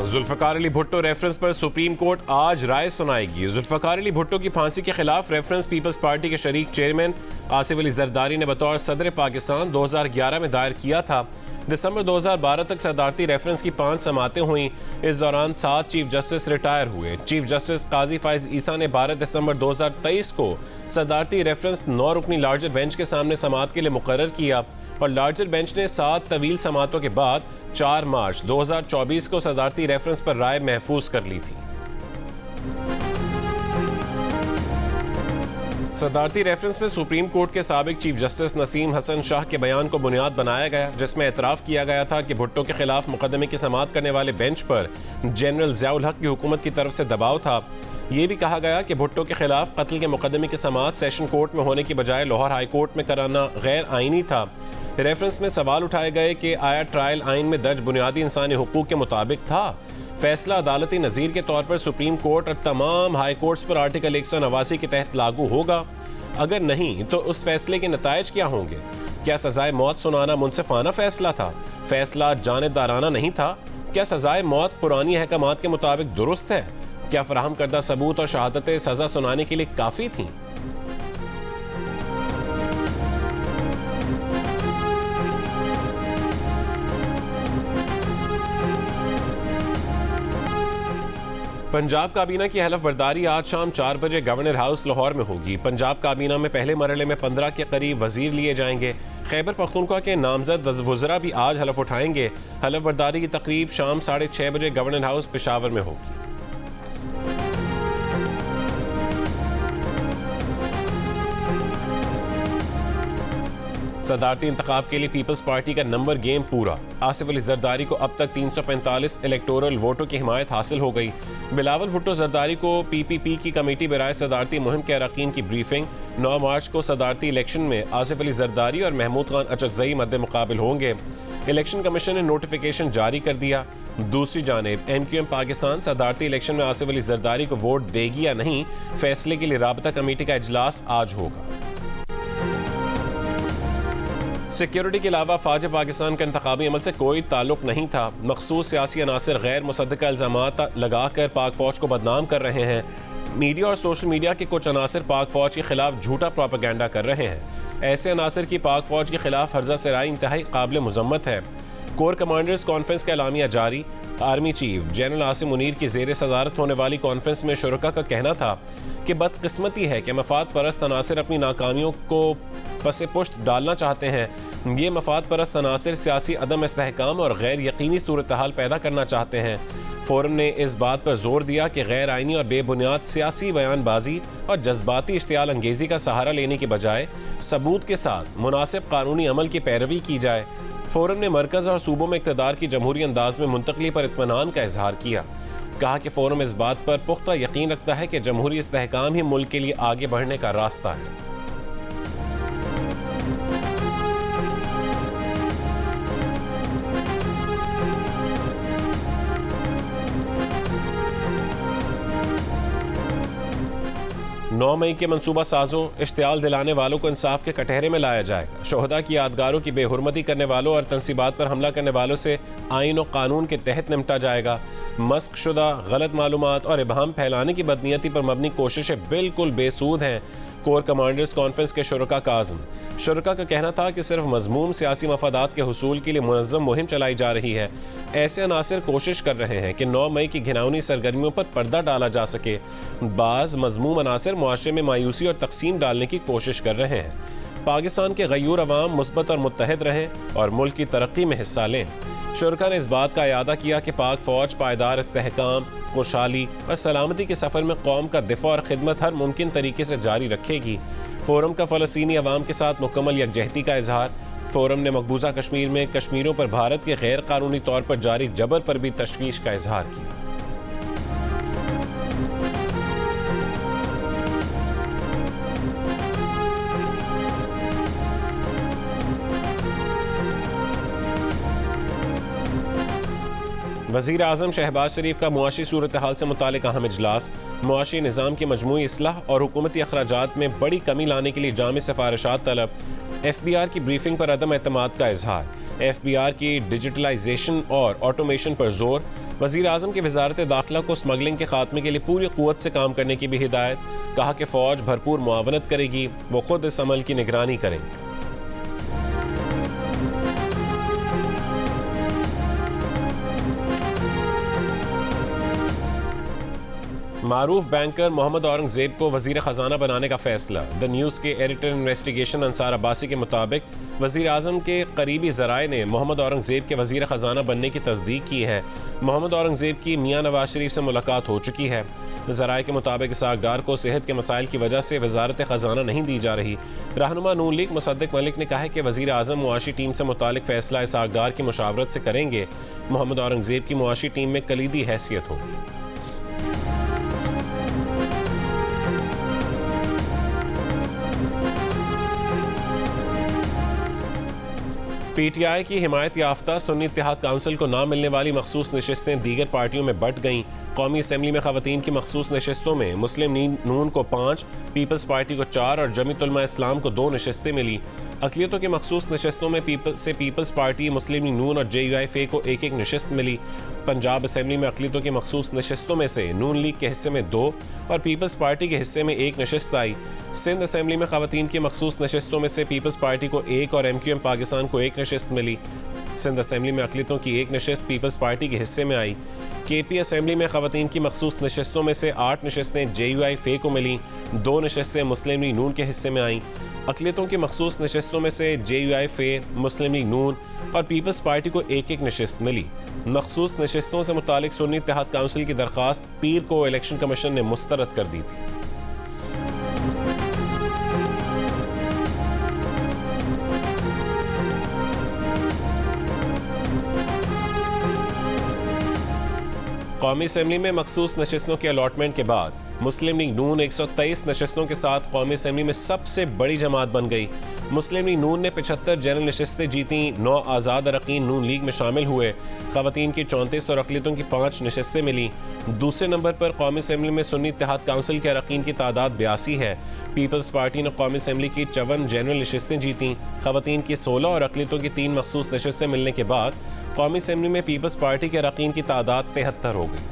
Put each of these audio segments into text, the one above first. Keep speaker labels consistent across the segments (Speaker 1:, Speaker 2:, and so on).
Speaker 1: Zulfikar Ali Bhutto reference पर supreme court आज राय सुनाएगी। जुल्फ़िकार अली भुट्टो की फांसी के खिलाफ रेफरेंस पीपल्स पार्टी के शरीक चेयरमैन आसिफ अली जरदारी ने बतौर सदर पाकिस्तान 2011 में दायर किया था। दिसंबर 2012 तक सदारती रेफरेंस की 5 समातें हुई। इस दौरान 7 चीफ जस्टिस रिटायर हुए। चीफ जस्टिस काजी फाइज ईसा ने 12 दिसंबर 2023 को सदारती रेफरेंस 9 रुकनी लार्जर बेंच के सामने समात के लिए मुकर्रर किया और लार्जर बेंच ने 7 तवील समातों के बाद 4 मार्च 2024 को सदारती रेफरेंस पर राय महफूज कर ली थी। सदारती रेफरेंस में सुप्रीम कोर्ट के साबिक चीफ जस्टिस नसीम हसन शाह के बयान को बुनियाद बनाया गया, जिसमें एतराफ़ किया गया था कि भुट्टो के खिलाफ मुकदमे की समात करने वाले बेंच पर जनरल ज़ियाउल हक की हुकूमत की तरफ से दबाव था। ये भी कहा गया कि भुट्टो के खिलाफ कत्ल के मुकदमे की समात सेशन कोर्ट में होने की बजाय लाहौर हाई कोर्ट में कराना गैर आइनी था। रेफरेंस में सवाल उठाए गए कि आया ट्रायल आइन में दर्ज बुनियादी इंसानी हुकूक के मुताबिक था। फैसला अदालती नज़ीर के तौर पर सुप्रीम कोर्ट और तमाम हाई कोर्ट्स पर आर्टिकल 189 के तहत लागू होगा। अगर नहीं तो उस फैसले के नतायज क्या होंगे? क्या सजाए मौत सुनाना मुनसिफाना फैसला था? फैसला जानिबदाराना नहीं था? क्या सजाए मौत कुरानी अहकामात के मुताबिक दुरुस्त है? क्या फराहम करदा सबूत और शहादतें सजा सुनाने के लिए काफ़ी थीं? पंजाब काबीना की हलफ बर्दारी आज शाम 4 बजे गवर्नर हाउस लाहौर में होगी। पंजाब काबीना में पहले मरहले में 15 के करीब वजीर लिए जाएंगे। खैबर पख्तूनख्वा के नामजद वज़रा भी आज हलफ उठाएंगे। हलफ बर्दारी की तकरीब शाम 6:30 बजे गवर्नर हाउस पेशावर में होगी। सदारती इंतखाब के लिए पीपल्स पार्टी का नंबर गेम पूरा। आसिफ अली जरदारी को अब तक 345 इलेक्टोरल वोटों की हिमायत हासिल हो गई। बिलावल भुट्टो जरदारी को PPP की कमेटी बराए सदारती मुहिम के अरकान की ब्रीफिंग। 9 मार्च को सदारती इलेक्शन में आसिफ अली जरदारी और महमूद खान अचकजई मद्दे मुकाबिल होंगे। इलेक्शन कमीशन ने नोटिफिकेशन जारी कर दिया। दूसरी जानिब MQM पाकिस्तान सदारती इलेक्शन में आसिफ अली जरदारी को वोट देगी या नहीं, फैसले के लिए राबता कमेटी का इजलास आज होगा। सिक्योरिटी के अलावा फ़ौज पाकिस्तान का इंतखाबी अमल से कोई ताल्लुक नहीं था। मखसूस सियासी अनासर गैर मुसद्दक़ा इल्ज़ामात लगाकर पाक फ़ौज को बदनाम कर रहे हैं। मीडिया और सोशल मीडिया के कुछ अनासर पाक फ़ौज के खिलाफ झूठा प्रोपेगेंडा कर रहे हैं। ऐसे अनासर की पाक फ़ौज के खिलाफ हर्जा सराई इंतहाई काबिल मुज़म्मत है। कोर कमांडर्स कॉन्फ्रेंस का एलामिया जारी। Army chief general Asim Munir की ज़ेर सदारत होने वाली कॉन्फ्रेंस में शुरका का कहना था कि बदकिस्मती है कि मफाद परस्त अनासर अपनी नाकामियों को पसे पुश्त डालना चाहते हैं। ये मफाद परस्त अनासर सियासी अदम इस्तेहकाम और गैर यकीनी सूरत हाल पैदा करना चाहते हैं। फोरम ने इस बात पर जोर दिया कि गैर आइनी और बेबुनियाद सियासी बयानबाजी और जज्बाती इश्तियाल अंगेजी का सहारा लेने के बजाय सबूत के साथ मुनासिब कानूनी अमल की पैरवी की जाए। फोरम ने मरकज़ और सूबों में इक़्तिदार की जमहूरी अंदाज में मुंतकली पर इत्मीनान का इजहार किया। कहा कि फोरम इस बात पर पुख्ता यकीन रखता है कि जमहूरी इस्तेहकाम ही मुल्क के लिए आगे बढ़ने का रास्ता है। नौ मई के मनसूबा साजों इश्तियाल दिलाने वालों को इंसाफ के कटहरे में लाया जाएगा। शोहदा की यादगारों की बेहुरमती करने वालों और तनसीबात पर हमला करने वालों से आइन और कानून के तहत निपटा जाएगा। मस्क शुदा गलत मालूमात और इबहम फैलाने की बदनीयती पर मबनी कोशिशें बिल्कुल बेसूद हैं। कोर कमांडर्स कॉन्फ्रेंस के शुरका का आज़म। शुरका का कहना था कि सिर्फ मजमूम सियासी मफादात के हुसूल के लिए मुनज़्ज़म मुहिम चलाई जा रही है। ऐसे अनासर कोशिश कर रहे हैं कि 9 मई की घिनौनी सरगर्मियों पर पर्दा डाला जा सके। बाज़ मजमूम अनासर मुआशरे में मायूसी और तकसीम डालने की कोशिश कर रहे हैं। पाकिस्तान के गयूर अवाम मुस्बत और मुत्तहद रहें और मुल्क की तरक्की में हिस्सा लें। शुरका ने इस बात का इयादा किया कि पाक फ़ौज पायदार इस्तेहकाम, खुशहाली और सलामती के सफ़र में कौम का दिफा और खिदमत हर मुमकिन तरीके से जारी रखेगी। फोरम का फ़लस्तीनी अवाम के साथ मुकम्मल यकजहती का इजहार। फोरम ने मकबूजा कश्मीर में कश्मीरियों पर भारत के गैर कानूनी तौर पर जारी जबर पर भी तशवीश का इजहार किया। वज़ीर आज़म शहबाज शरीफ का मुआशी सूरत हाल से मुतालिक अहम इजलास। मुआशी निज़ाम की मजमूई इस्लाह और हुकूमती अखराजात में बड़ी कमी लाने के लिए जामी सिफारिशात तलब। FBR की ब्रीफिंग पर अदम एतमाद का इजहार। FBR की डिजिटलाइजेशन और ऑटोमेशन पर जोर। वज़ीर आज़म की वज़ारत दाखिला को स्मगलिंग के खात्मे के लिए पूरी क़ुव्वत से काम करने की भी हिदायत। कहा कि फ़ौज भरपूर मुआवनत करेगी, वो खुद इस अमल की निगरानी करेंगे। मारूफ बैंकर मोहम्मद औरंगजेब को वज़ीर ख़जाना बनाने का फैसला। द न्यूज़ के एडिटर इन्वेस्टिगेशन अंसार अब्बासी के मुताबिक वज़ीर आज़म के करीबी ज़राए ने मोहम्मद औरंगजेब के वज़ीर ख़जाना बनने की तस्दीक की है। मोहम्मद औरंगजेब की मियाँ नवाज शरीफ से मुलाकात हो चुकी है। ज़राए के मुताबिक इसहाक डार को सेहत के मसाइल की वजह से वज़ारत ख़जाना नहीं दी जा रही। रहनुमा नून लीग मुसद्दिक मलिक ने कहा है कि वज़ीर आज़म मुआशी टीम से मुतालिक फ़ैसला इसहाक डार की मुशावरत से करेंगे। मोहम्मद औरंगजेब की मुआशी टीम में कलीदी हैसियत होगी। PTI की हिमायत याफ्ता सुन्नी इत्तेहाद काउंसिल को ना मिलने वाली मखसूस नशिस्तें दीगर पार्टियों में बंट गईं। कौमी असम्बली में ख़वातीन की मखसूस नशिस्तों में मुस्लिम नून को 5, पीपल्स पार्टी को 4 और जमीयत उलमा इस्लाम को 2 नशिस्तें मिली। अक़लियतों की मखसूस नशिस्तों में पीपल्स पार्टी, मुस्लिम नून और JUIF को 1-1 नशिस्त मिली। पंजाब असम्बली में अक़लियतों की मखसूस नशिस्तों में से नून लीग के हिस्से में 2 और पीपल्स पार्टी के हिस्से में 1 नशिस्त आई। सिंध असम्बली में ख़वातीन की मखसूस नशिस्तों में से पीपल्स पार्टी को 1 और MQM पाकिस्तान को 1 नशिस्त मिली। सिंध असम्बली में अक़लियतों की 1 नशिस्त पीपल्स पार्टी के हिस्से में आई। KP असम्बली में ख़वातीन की मखसूस नशिस्तों में से 8 नशिस्तें JUIF को मिली, 2 नशिस्तें मुस्लिम लीग नून के हिस्से में आईं। अक़लियतों की मखसूस नशिस्तों में से JUIF, मुस्लिम लीग नून और पीपल्स पार्टी को 1-1 नशिस्त मिली। मखसूस नशिस्तों से मुतालिक सुन्नी इत्तेहाद काउंसिल की दरख्वास्त पीर को इलेक्शन कमीशन ने मुस्तरद कर दी थी। कौमी असम्बली में मखसूस नशिस्तों के अलॉटमेंट के बाद मुस्लिम लीग नून 123 नशिस्तों के साथ कौमी असम्बली में सबसे बड़ी जमात बन गई। मुस्लिम लीग नून ने 75 जनरल नशिस्तें जीती, 9 आज़ाद अरकान नून लीग में शामिल हुए। ख़वातीन की 34 और अक़लियतों की 5 नशिस्तें मिली। दूसरे नंबर पर कौमी असम्बली में सुन्नी इत्तेहाद काउंसिल के अरकान की तादाद 82 है। पीपल्स पार्टी ने कौमी असम्बली की 54 जनरल नशिस्तें जीती। ख़वातीन की 16 और अक़लियतों की 3 मखसूस नशिस्तें मिलने के बाद कौमी असम्बली में पीपल्स पार्टी के अरकान की तादाद 73 हो गई।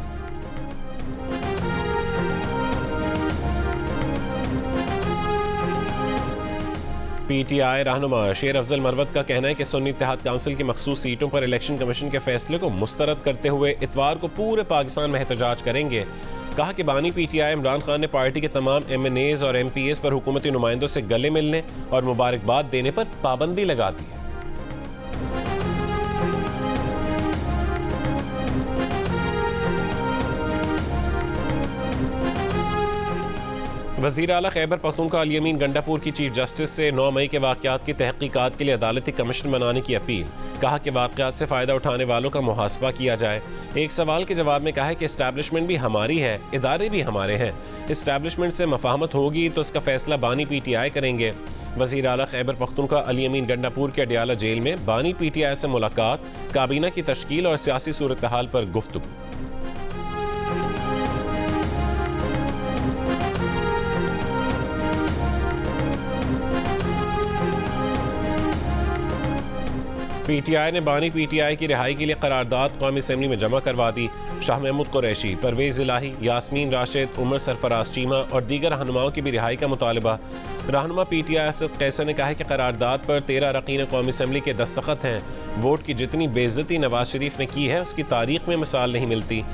Speaker 1: PTI रहनुमा शेर अफजल मरवत का कहना है कि सुन्नी इत्तेहाद काउंसिल की मखसूस सीटों पर इलेक्शन कमीशन के फैसले को मुस्तरद करते हुए इतवार को पूरे पाकिस्तान में एहतजाज करेंगे। कहा कि बानी PTI इमरान खान ने पार्टी के तमाम MNAs और MPs पर हुकूमती नुमाइंदों से गले मिलने और मुबारकबाद देने पर पाबंदी लगा दी है। वज़ीर आला खैबर पख्तूनख्वा अली अमीन गंडापुर की चीफ जस्टिस से 9 मई के वाक़यात की तहक़ीक़ात के लिए अदालती कमीशन बनाने की अपील। कहा कि वाक़यात से फ़ायदा उठाने वालों का मुहासबा किया जाए। एक सवाल के जवाब में कहा है कि इस्टेब्लिशमेंट भी हमारी है, इदारे भी हमारे हैं। इस्टेब्लिशमेंट से मफाहमत होगी तो इसका फ़ैसला बानी PTI करेंगे। वज़ीर आला खैबर पख्तूनख्वा अली अमीन गंडापुर के अडियाला जेल में बानी PTI से मुलाकात, काबीना की तश्कील और सियासी सूरत हाल पर गुफ्तगू। PTI ने बानी PTI की रिहाई के लिए करारदाद कौमी असम्बली में जमा करवा दी। शाह महमूद कुरैशी, परवेज़ इलाही, यास्मीन राशिद, उमर सरफराज चीमा और दीगर रहनुमाओं की भी रिहाई का मुतालबा। रहनुमा PTI असद कैसर ने कहा है कि करारदाद पर 13 अरकान कौमी असम्बली के दस्तखत हैं। वोट की जितनी बेइज्जती नवाज शरीफ ने की है उसकी तारीख में मिसाल नहीं मिलती।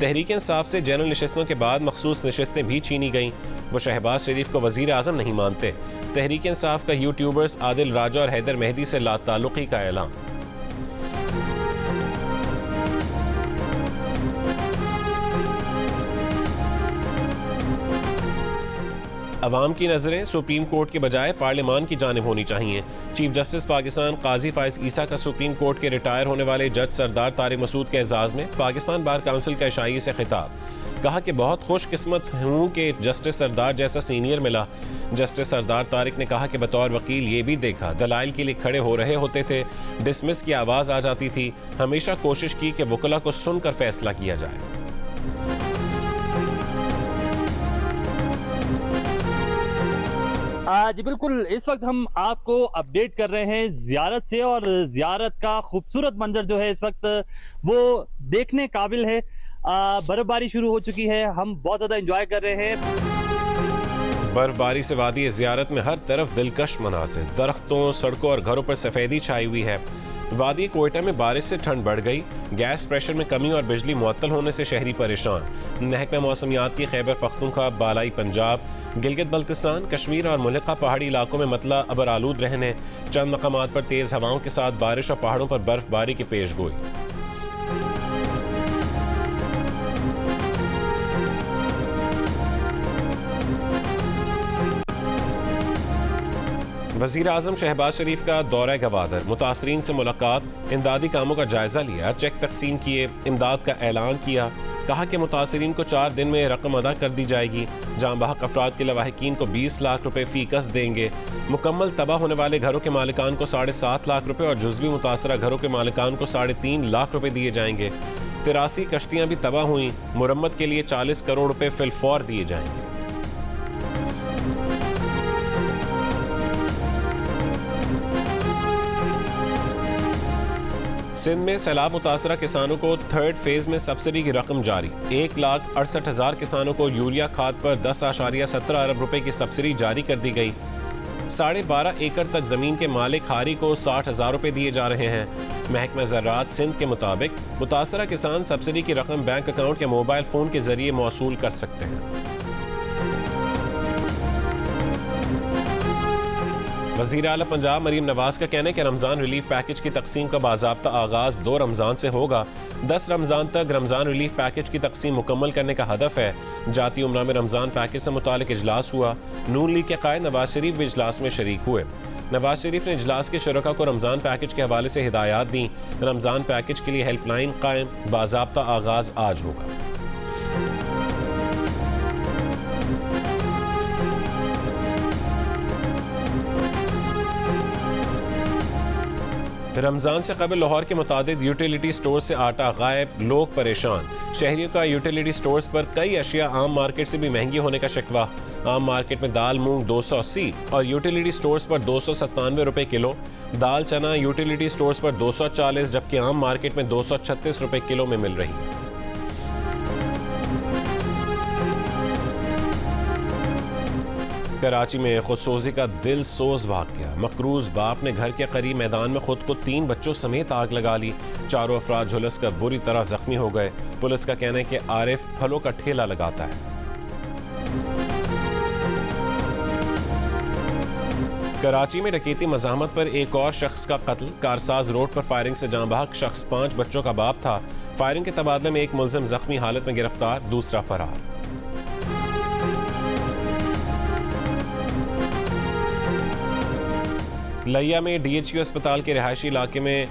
Speaker 1: तहरीक इंसाफ से जनरल नशिस्तों के बाद मखसूस नशिस्तें भी छीनी गईं। वो शहबाज शरीफ को वज़ीर आज़म नहीं मानते। तहरीक इंसाफ का यूट्यूबर्स आदिल राजा और हैदर मेहदी से लाताल्लुक़ी का ऐलान। अवाम की नज़रें सुप्रीम कोर्ट के बजाय पार्लियामान की जानिब होनी चाहिए। चीफ जस्टिस पाकिस्तान काजी फाइज ईसा का सुप्रीम कोर्ट के रिटायर होने वाले जज सरदार तारिक मसूद के एजाज़ में पाकिस्तान बार काउंसिल का इशाई से खिताब। कहा कि बहुत खुशकिस्मत हूँ कि जस्टिस सरदार जैसा सीनियर मिला। जस्टिस सरदार तारिक ने कहा कि बतौर वकील ये भी देखा, दलाइल के लिए खड़े हो रहे होते थे, डिसमिस की आवाज़ आ जाती थी। हमेशा कोशिश की कि वकला को सुनकर फैसला किया जाए।
Speaker 2: जी बिल्कुल, इस वक्त हम आपको अपडेट कर रहे हैं ज़ियारत से, और ज़ियारत का खूबसूरत मंजर जो है इस वक्त वो देखने काबिल है। बर्फबारी शुरू हो चुकी है, हम बहुत ज़्यादा इंजॉय कर रहे हैं।
Speaker 1: बर्फबारी से वादी ज़ियारत में हर तरफ दिलकश मनाज़िर, दरख्तों, सड़कों और घरों पर सफ़ेदी छाई हुई है। वादी कोयटा में बारिश से ठंड बढ़ गई, गैस प्रेशर में कमी और बिजली मुअत्तल होने से शहरी परेशान। महकमा मौसमियात की खैबर पख्तूनख्वा, बालाई पंजाब, गिलगित बल्तिस्तान, कश्मीर और मुल्का पहाड़ी इलाकों में मतला अबर आलूद रहने, चंद मकामात पर तेज़ हवाओं के साथ बारिश और पहाड़ों पर बर्फबारी की पेश गोई। वज़ीर आज़म शहबाज शरीफ का दौरा गवादर, मुतासरीन से मुलाकात, इमदादी कामों का जायजा लिया, चेक तकसीम किए, इमदाद का ऐलान किया। कहा कि मुतासरीन को 4 दिन में रकम अदा कर दी जाएगी। जाँ बहक अफराद के लवाहिकीन को 20 लाख रुपए फीकस देंगे। मुकम्मल तबाह होने वाले घरों के मालिकान को 7.5 लाख रुपए और जुज़वी मुतासरा घरों के मालिकान को 3.5 लाख रुपए दिए जाएंगे। 83 कश्तियाँ भी तबाह हुई, मुरम्मत के लिए 40 करोड़ रुपए फिलफौर दिए जाएंगे। सिंध में सैलाब मुतासरा किसानों को थर्ड फेज में सब्सिडी की रकम जारी। 1,68,000 किसानों को यूरिया खाद पर 10.17 अरब रुपए की सब्सिडी जारी कर दी गई। 12.5 एकड़ तक जमीन के मालिक हारी को 60,000 रुपए दिए जा रहे हैं। महकमा ज़राअत सिंध के मुताबिक मुतासरा किसान सब्सिडी की रकम बैंक अकाउंट या मोबाइल फोन के जरिए मौसूल कर सकते हैं। वज़ीर आला पंजाब मरीम नवाज का कहना है कि रमज़ान रिलीफ पैकेज की तकसीम का बाज़ाब्ता आगाज़ 2 रमज़ान से होगा। 10 रमज़ान तक रमज़ान रिलीफ पैकेज की तकसीम मुकम्मल करने का हदफ है। जाती उम्रा में रमज़ान पैकेज से मुतालिक इजलास हुआ। नून लीग के कायद नवाज शरीफ भी इजलास में शरीक हुए। नवाज शरीफ ने इजलास के शुरका को रमज़ान पैकेज के हवाले से हिदायत दी। रमज़ान पैकेज के लिए हेल्पलाइन कायम, बाज़ाब्ता आगाज़ आज होगा। रमज़ान से कबल लाहौर के मुतादिद यूटिलिटी स्टोर से आटा गायब, लोग परेशान। शहरियों का यूटिलिटी स्टोर्स पर कई अशिया आम मार्केट से भी महंगी होने का शिकवा। आम मार्केट में दाल मूंग 280 और यूटिलिटी स्टोर्स पर 297 रुपए किलो। दाल चना यूटिलिटी स्टोर्स पर 240, जबकि आम मार्केट में 236 रुपए किलो में मिल रही है। कराची में खुदसोजी का दिल सोज वाक़या। मकरूज बाप ने घर के करीब मैदान में खुद को 3 बच्चों समेत आग लगा ली। 4 अफराद झुलस कर बुरी तरह जख्मी हो गए। पुलिस का कहना है कि आरिफ फलों का ठेला लगाता है। कराची में डकैती मज़ाहमत पर एक और शख्स का कत्ल। कारसाज रोड पर फायरिंग से जाँ बहक शख्स 5 बच्चों का बाप था। फायरिंग के तबादले में एक मुलजिम जख्मी हालत में गिरफ्तार, दूसरा फरार। लिया में DHQ अस्पताल के रिहायशी इलाके में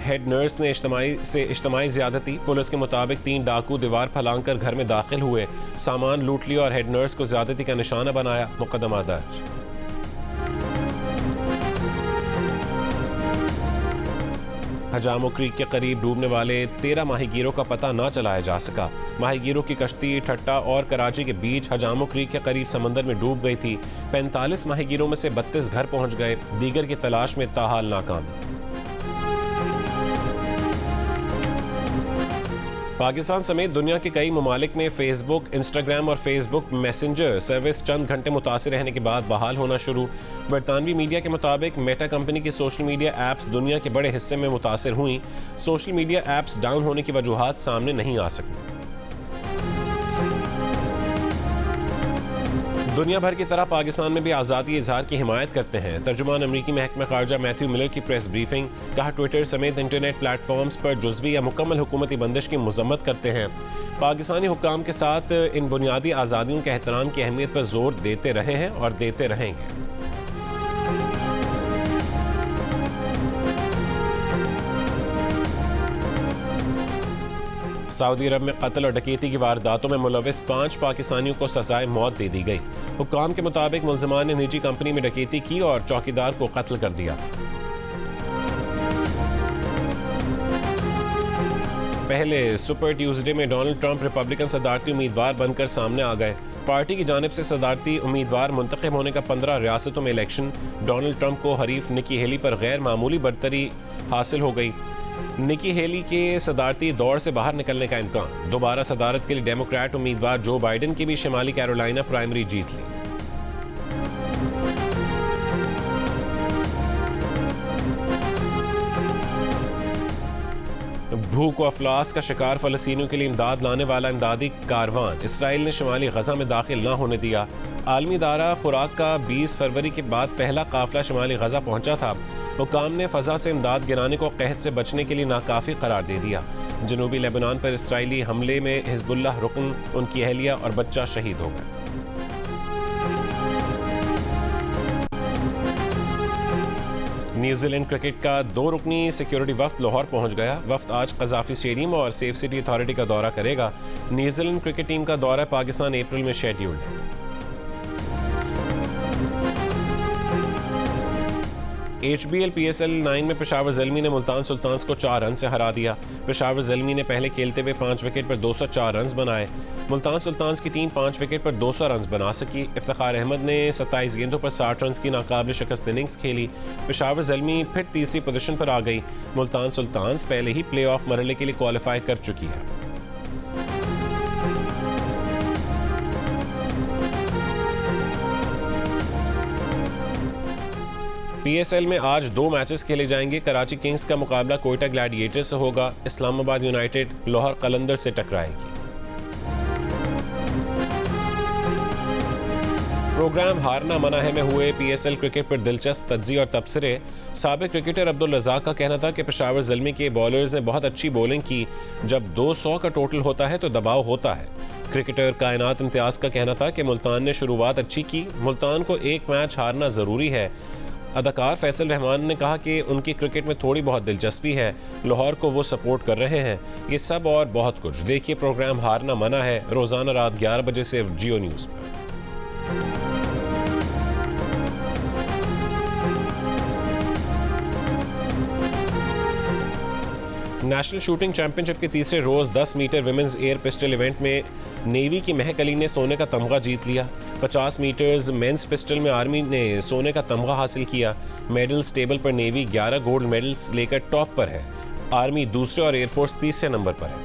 Speaker 1: हेड नर्स ने इज्तमाई ज़्यादती। पुलिस के मुताबिक 3 डाकू दीवार फलांग कर घर में दाखिल हुए, सामान लूट लिया और हेड नर्स को ज़्यादती का निशाना बनाया। मुकदमा दर्ज। हजामो क्रीक के करीब डूबने वाले 13 माहीगीरों का पता न चलाया जा सका। माहीगीरों की कश्ती ठट्टा और कराची के बीच हजामो क्रीक के करीब समंदर में डूब गई थी। 45 माहीगीरों में से 32 घर पहुंच गए, दीगर की तलाश में ताहाल नाकामी। पाकिस्तान समेत दुनिया के कई ममालिक में फेसबुक, इंस्टाग्राम और फेसबुक मैसेंजर सर्विस चंद घंटे मुतासिर रहने के बाद बहाल होना शुरू। बरतानवी मीडिया के मुताबिक मेटा कंपनी की सोशल मीडिया ऐप्स दुनिया के बड़े हिस्से में मुतासिर हुई। सोशल मीडिया ऐप्स डाउन होने की वजूहात सामने नहीं आ सकी। दुनिया भर की तरह पाकिस्तान में भी आज़ादी इजहार की हिमायत करते हैं। तर्जुमान अमरीकी महकमा खारजा मैथ्यू मिलर की प्रेस ब्रीफिंग। कहा, ट्विटर समेत इंटरनेट प्लेटफॉर्म्स पर जुज़वी या मुकम्मल हुकूमती बंदिश की मजम्मत करते हैं। पाकिस्तानी हुक्काम के साथ इन बुनियादी आज़ादियों के एहतराम की अहमियत पर जोर देते रहे हैं और देते रहेंगे। सऊदी अरब में कत्ल और डकैती की वारदातों में मुलविस 5 पाकिस्तानियों को सजाए मौत दे दी गई। हुक्काम के मुताबिक मुलजमान ने निजी कंपनी में डकैती की और चौकीदार को कत्ल कर दिया। पहले सुपर ट्यूसडे में डोनाल्ड ट्रंप रिपब्लिकन सदारती उम्मीदवार बनकर सामने आ गए। पार्टी की जानिब से सदारती उम्मीदवार मुंतखब होने का 15 रियासतों में इलेक्शन। डोनाल्ड ट्रंप को हरीफ निकी हेली पर गैर मामूली बढ़तरी हासिल हो गई। निकी हेली के सदारती दौड़ से बाहर निकलने का इम्कान। दोबारा सदारत के लिए डेमोक्रेट उम्मीदवार जो बाइडन की भी शिमाली कैरोलिना प्राइमरी जीत ली। भूख व अफलास का शिकार फलस्तीनियों के लिए इमदाद लाने वाला इमदादी कारवान इसराइल ने शुमाली गजा में दाखिल न होने दिया। आलमी इदारा खुराक का 20 फरवरी के बाद पहला काफिला शुमाली गजा पहुंचा था। हुकाम ने फजा से इमदाद गिराने को कहत से बचने के लिए नाकाफी करार दे दिया। जनूबी लेबनान पर इसराइली हमले में हिजबुल्लाह रुकन, उनकी अहलिया और बच्चा शहीद हो गए। न्यूजीलैंड क्रिकेट का 2 रुकनी सिक्योरिटी वफ्द लाहौर पहुंच गया। वफ्द आज कज़ाफी स्टेडियम और सेफ सिटी अथॉरिटी का दौरा करेगा। न्यूजीलैंड क्रिकेट टीम का दौरा पाकिस्तान अप्रैल में शेड्यूल्ड है। HBL PSL 9 में पेशावर ज़ल्मी ने मुल्तान सुल्तान्स को 4 रन से हरा दिया। पेशावर ज़ल्मी ने पहले खेलते हुए 5 विकेट पर 204 रन बनाए। मुल्तान सुल्तान्स की टीम 5 विकेट पर 200 रन बना सकी। इफ्तिखार अहमद ने 27 गेंदों पर 60 रन की नाकाबिल शिकस्त इनिंग्स खेली। पेशावर ज़ल्मी फिर तीसरी पोजीशन पर आ गई। मुल्तान सुल्तान्स पहले ही प्ले ऑफ मरहले के लिए क्वालिफाई कर चुकी है। PSL में आज 2 मैचेस खेले जाएंगे। कराची किंग्स का मुकाबला कोयटा ग्लैडिएटर से होगा। इस्लामाबाद यूनाइटेड लाहौर कलंदर से टकराएगी। प्रोग्राम हारना मना है में हुए PSL क्रिकेट पर दिलचस्प तज्ज़िये और तबसरे। साबिक क्रिकेटर अब्दुल रज़ाक का कहना था कि पेशावर ज़ल्मी के बॉलर्स ने बहुत अच्छी बॉलिंग की। जब 200 का टोटल होता है तो दबाव होता है। क्रिकेटर कायनात इम्तियाज़ का कहना था कि मुल्तान ने शुरुआत अच्छी की। मुल्तान को एक मैच हारना ज़रूरी है। अदाकार फैसल रहमान ने कहा कि उनकी क्रिकेट में थोड़ी बहुत दिलचस्पी है। लाहौर को वो सपोर्ट कर रहे हैं। ये सब और बहुत कुछ देखिए प्रोग्राम हारना मना है रोज़ाना रात 11 बजे से जियो न्यूज़ पर। नेशनल शूटिंग चैंपियनशिप के तीसरे रोज 10 metre women's air pistol event में नेवी की महक अली ने सोने का तमगा जीत लिया। 50 मीटर्स मेंस पिस्टल में आर्मी ने सोने का तमगा हासिल किया। मेडल्स टेबल पर नेवी 11 गोल्ड मेडल्स लेकर टॉप पर है। आर्मी दूसरे और एयरफोर्स तीसरे नंबर पर है।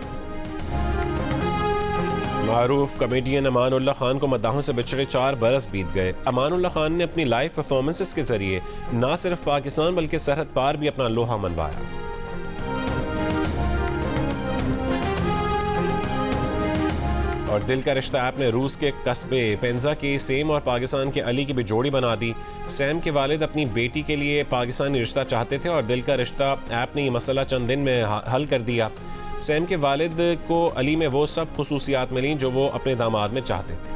Speaker 1: मारूफ कॉमेडियन अमानुल्लाह खान को मद्दाहों से बिछड़े 4 बरस बीत गए। अमानुल्लाह खान ने अपनी लाइव परफॉर्मेंसेस के जरिए न सिर्फ पाकिस्तान बल्कि सरहद पार भी अपना लोहा मनवाया। और दिल का रिश्ता ऐप ने रूस के कस्बे पेंजा की सैम और पाकिस्तान के अली की भी जोड़ी बना दी। सैम के वालिद अपनी बेटी के लिए पाकिस्तानी रिश्ता चाहते थे और दिल का रिश्ता ऐप ने ये मसला चंद दिन में हल कर दिया। सैम के वालिद को अली में वो सब खुसूसियात मिली जो वो अपने दामाद में चाहते थे।